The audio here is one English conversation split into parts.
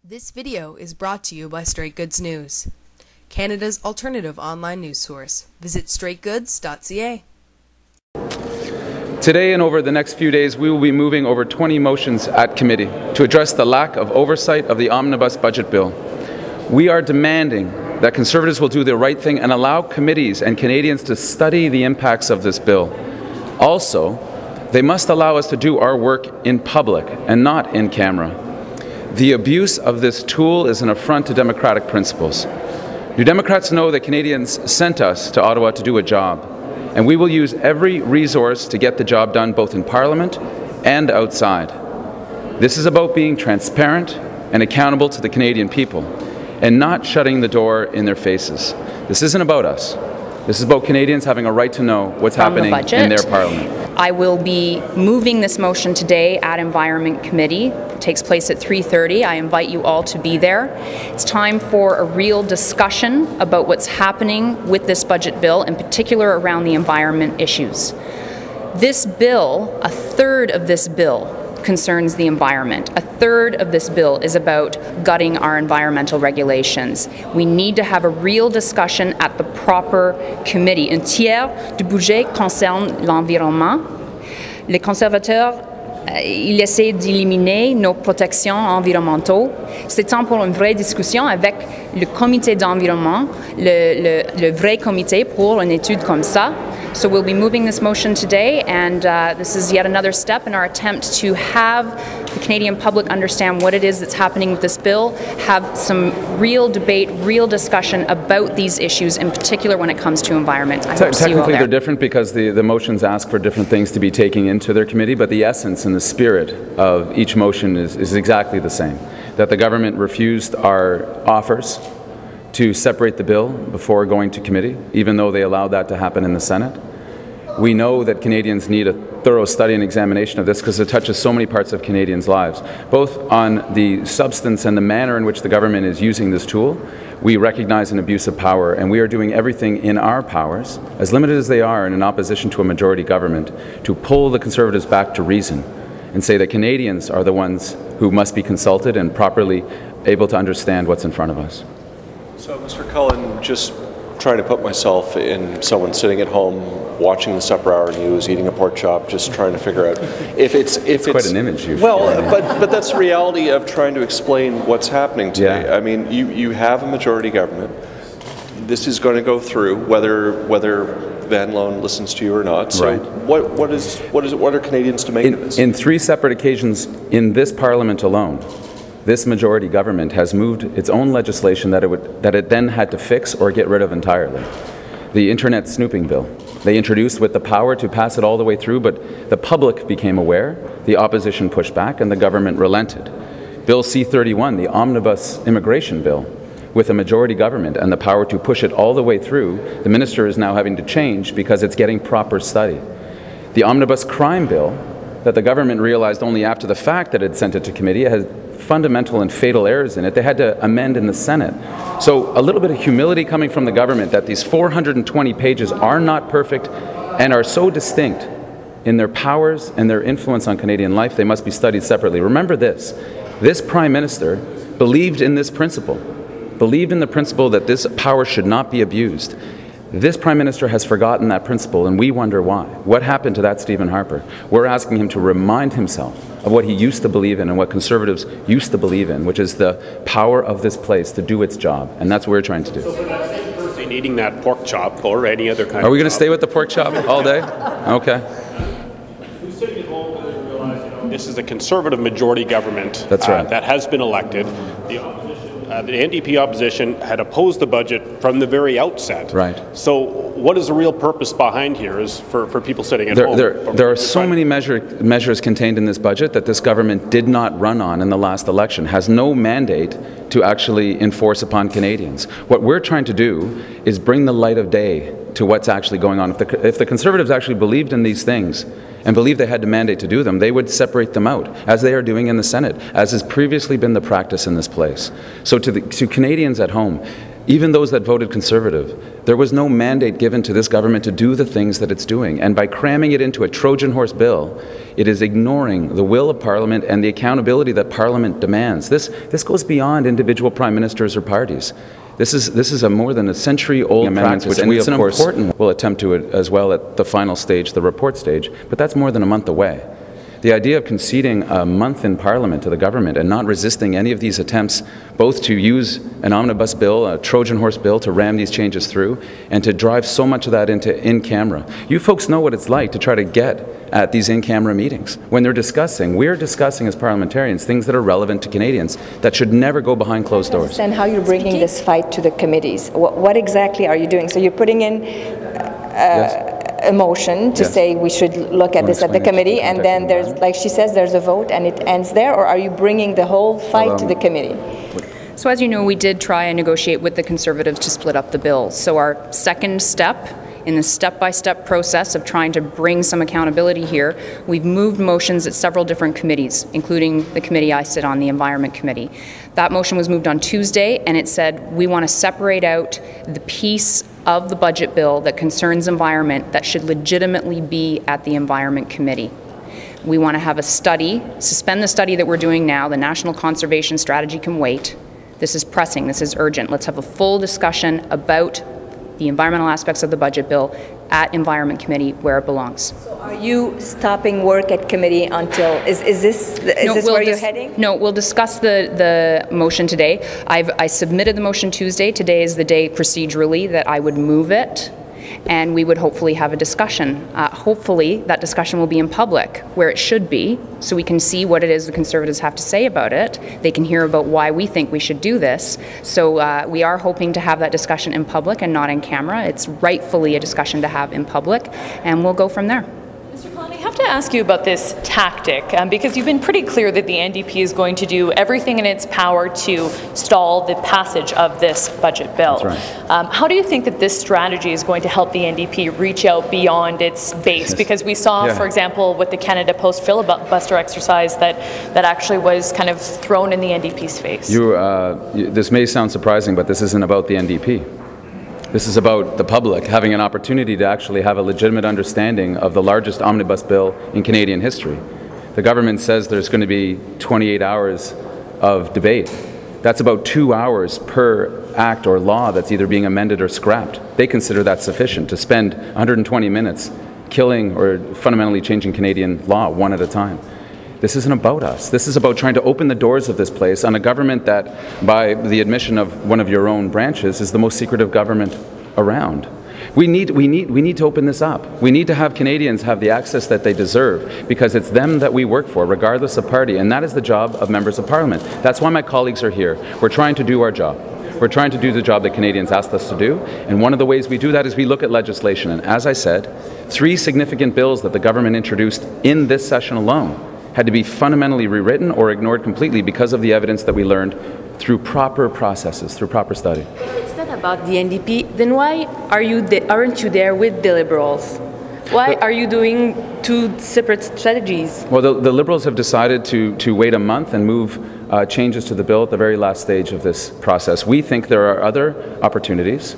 This video is brought to you by Straight Goods News, Canada's alternative online news source. Visit straightgoods.ca. Today and over the next few days, we will be moving over 20 motions at committee to address the lack of oversight of the Omnibus Budget Bill. We are demanding that Conservatives will do the right thing and allow committees and Canadians to study the impacts of this bill. Also, they must allow us to do our work in public and not in camera. The abuse of this tool is an affront to democratic principles. New Democrats know that Canadians sent us to Ottawa to do a job, and we will use every resource to get the job done both in Parliament and outside. This is about being transparent and accountable to the Canadian people, and not shutting the door in their faces. This isn't about us. This is about Canadians having a right to know what's happening in their Parliament. I will be moving this motion today at Environment Committee. It takes place at 3:30. I invite you all to be there. It's time for a real discussion about what's happening with this budget bill, in particular around the environment issues. This bill, a third of this bill, concerns the environment. A third of this bill is about gutting our environmental regulations. We need to have a real discussion at the proper committee. Un tiers du budget concerne l'environnement. Les conservateurs, ils essaient d'éliminer nos protections environnementales. C'est temps pour une vraie discussion avec le comité d'environnement, le vrai comité pour une étude comme ça. So we'll be moving this motion today, and this is yet another step in our attempt to have the Canadian public understand what it is that's happening with this bill, have some real debate, real discussion about these issues, in particular when it comes to environment. I hope to see you all there. Technically, they're different because the motions ask for different things to be taken into their committee, but the essence and the spirit of each motion is exactly the same. That the government refused our offers to separate the bill before going to committee, even though they allowed that to happen in the Senate. We know that Canadians need a thorough study and examination of this because it touches so many parts of Canadians' lives, both on the substance and the manner in which the government is using this tool. We recognize an abuse of power, and we are doing everything in our powers, as limited as they are and in opposition to a majority government, to pull the Conservatives back to reason and say that Canadians are the ones who must be consulted and properly able to understand what's in front of us. So, Mr. Cullen, just trying to put myself in someone sitting at home watching the supper hour news, eating a pork chop, just trying to figure out if it's quite an image. But that's the reality of trying to explain what's happening today. Yeah. I mean, you have a majority government. This is going to go through whether Van Loan listens to you or not. So right. What are Canadians to make of this? In three separate occasions in this Parliament alone, this majority government has moved its own legislation that it then had to fix or get rid of entirely. The Internet Snooping Bill. They introduced with the power to pass it all the way through, but the public became aware, the opposition pushed back, and the government relented. Bill C-31, the Omnibus Immigration Bill, with a majority government and the power to push it all the way through, the minister is now having to change because it's getting proper study. The Omnibus Crime Bill, that the government realized only after the fact that it sent it to committee, has fundamental and fatal errors in it. They had to amend in the Senate. So a little bit of humility coming from the government that these 420 pages are not perfect and are so distinct in their powers and their influence on Canadian life, they must be studied separately. Remember this Prime Minister believed in this principle, believed in the principle that this power should not be abused. This Prime Minister has forgotten that principle, and we wonder why. What happened to that Stephen Harper? We're asking him to remind himself of what he used to believe in and what Conservatives used to believe in, which is the power of this place to do its job, and that's what we're trying to do. So for that same person eating that pork chop or any other kind of Are we going to stay with the pork chop all day? Okay. Who's sitting at home doesn't realize, this is a Conservative majority government that's right. That has been elected. The NDP opposition had opposed the budget from the very outset. Right. So what is the real purpose behind here is for people sitting at home? There are so many measures contained in this budget that this government did not run on in the last election, has no mandate to actually enforce upon Canadians. What we're trying to do is bring the light of day to what's actually going on. If the Conservatives actually believed in these things and believed they had the mandate to do them, they would separate them out, as they are doing in the Senate, as has previously been the practice in this place. So to Canadians at home, even those that voted Conservative, there was no mandate given to this government to do the things that it's doing. And by cramming it into a Trojan horse bill, it is ignoring the will of Parliament and the accountability that Parliament demands. This goes beyond individual prime ministers or parties. This is a more than a century-old practice, which we, of course, will attempt to as well at the final stage, the report stage, but that's more than a month away. The idea of conceding a month in Parliament to the government and not resisting any of these attempts both to use an omnibus bill, a Trojan horse bill, to ram these changes through and to drive so much of that into in-camera. You folks know what it's like to try to get at these in-camera meetings. When we're discussing as parliamentarians things that are relevant to Canadians that should never go behind closed doors. And how you're bringing this fight to the committees. What exactly are you doing? So you're putting in a motion to say we should look at this at the committee, and then there's, like she says, there's a vote and it ends there, or are you bringing the whole fight to the committee? So as you know, we did try and negotiate with the Conservatives to split up the bill. So our second step in the step-by-step process of trying to bring some accountability here, we've moved motions at several different committees, including the committee I sit on, the Environment Committee. That motion was moved on Tuesday, and it said we want to separate out the piece of the budget bill that concerns environment that should legitimately be at the Environment Committee. We want to have a study, suspend the study that we're doing now. The National Conservation Strategy can wait. This is pressing, this is urgent. Let's have a full discussion about the environmental aspects of the budget bill at Environment Committee where it belongs. So are you stopping work at committee until, is this where you're heading? No, we'll discuss the motion today. I submitted the motion Tuesday. Today is the day procedurally that I would move it, and we would hopefully have a discussion. Hopefully that discussion will be in public, where it should be, so we can see what it is the Conservatives have to say about it. They can hear about why we think we should do this. So we are hoping to have that discussion in public and not in camera. It's rightfully a discussion to have in public, and we'll go from there. Mr. Cullen, I have to ask you about this tactic, because you've been pretty clear that the NDP is going to do everything in its power to stall the passage of this budget bill. That's right. How do you think that this strategy is going to help the NDP reach out beyond its base? Because we saw, for example, with the Canada Post filibuster exercise that actually was kind of thrown in the NDP's face. This may sound surprising, but this isn't about the NDP. This is about the public having an opportunity to actually have a legitimate understanding of the largest omnibus bill in Canadian history. The government says there's going to be 28 hours of debate. That's about 2 hours per act or law that's either being amended or scrapped. They consider that sufficient to spend 120 minutes killing or fundamentally changing Canadian law one at a time. This isn't about us. This is about trying to open the doors of this place on a government that, by the admission of one of your own branches, is the most secretive government around. We need to open this up. We need to have Canadians have the access that they deserve, because it's them that we work for, regardless of party, and that is the job of members of Parliament. That's why my colleagues are here. We're trying to do our job. We're trying to do the job that Canadians asked us to do, and one of the ways we do that is we look at legislation. And as I said, 3 significant bills that the government introduced in this session alone had to be fundamentally rewritten or ignored completely because of the evidence that we learned through proper processes, through proper study. It's not about the NDP. Then why aren't you there with the Liberals? Why are you doing 2 separate strategies? Well, the Liberals have decided to wait a month and move changes to the bill at the very last stage of this process. We think there are other opportunities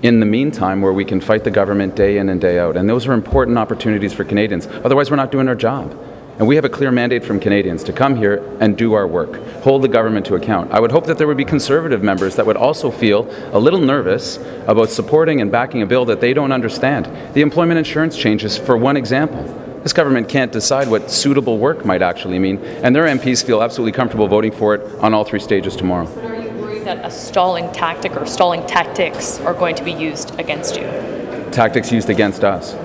in the meantime where we can fight the government day in and day out. And those are important opportunities for Canadians. Otherwise, we're not doing our job. And we have a clear mandate from Canadians to come here and do our work, hold the government to account. I would hope that there would be Conservative members that would also feel a little nervous about supporting and backing a bill that they don't understand. The employment insurance changes, for one example. This government can't decide what suitable work might actually mean, and their MPs feel absolutely comfortable voting for it on all 3 stages tomorrow. But are you worried that a stalling tactic or stalling tactics are going to be used against you? Tactics used against us.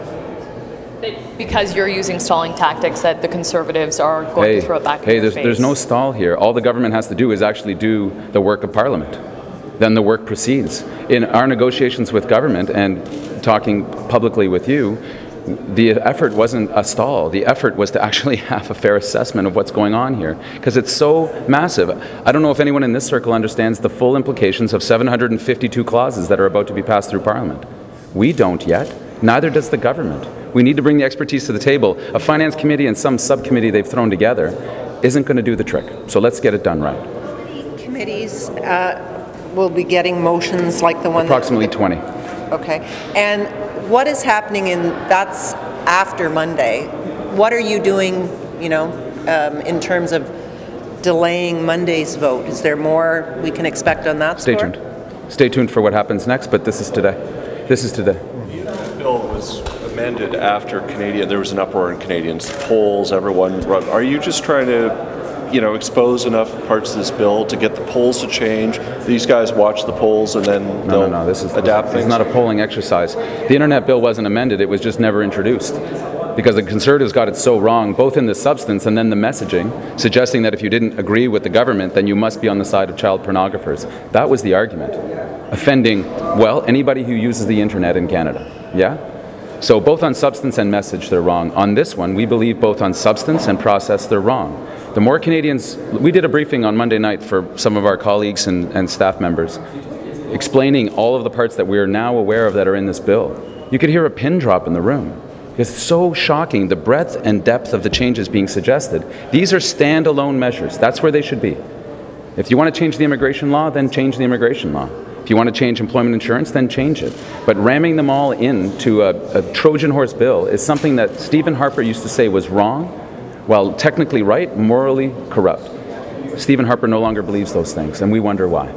Because you're using stalling tactics, that the Conservatives are going to throw it back in your face. There's no stall here. All the government has to do is actually do the work of Parliament. Then the work proceeds. In our negotiations with government and talking publicly with you, the effort wasn't a stall. The effort was to actually have a fair assessment of what's going on here, because it's so massive. I don't know if anyone in this circle understands the full implications of 752 clauses that are about to be passed through Parliament. We don't yet. Neither does the government. We need to bring the expertise to the table. A finance committee and some subcommittee they've thrown together isn't going to do the trick. So let's get it done right. Committees will be getting motions like the one? Approximately 20. Okay. And what is happening that's after Monday? What are you doing, you know, in terms of delaying Monday's vote? Is there more we can expect on that score? Stay tuned. Stay tuned for what happens next, but this is today. This is today. The bill was amended after there was an uproar in Canadians, polls, everyone. Are you just trying to, you know, expose enough parts of this bill to get the polls to change? These guys watch the polls and then they'll adapt things? This is not a polling exercise. The Internet bill wasn't amended, it was just never introduced. Because the Conservatives got it so wrong, both in the substance and then the messaging, suggesting that if you didn't agree with the government, then you must be on the side of child pornographers. That was the argument. Offending, well, anybody who uses the Internet in Canada. Yeah? So both on substance and message, they're wrong. On this one, we believe both on substance and process, they're wrong. The more Canadians, we did a briefing on Monday night for some of our colleagues and staff members, explaining all of the parts that we are now aware of that are in this bill. You could hear a pin drop in the room. It's so shocking, the breadth and depth of the changes being suggested. These are standalone measures. That's where they should be. If you want to change the immigration law, then change the immigration law. If you want to change employment insurance, then change it. But ramming them all into a Trojan horse bill is something that Stephen Harper used to say was wrong, while technically right, morally corrupt. Stephen Harper no longer believes those things, and we wonder why.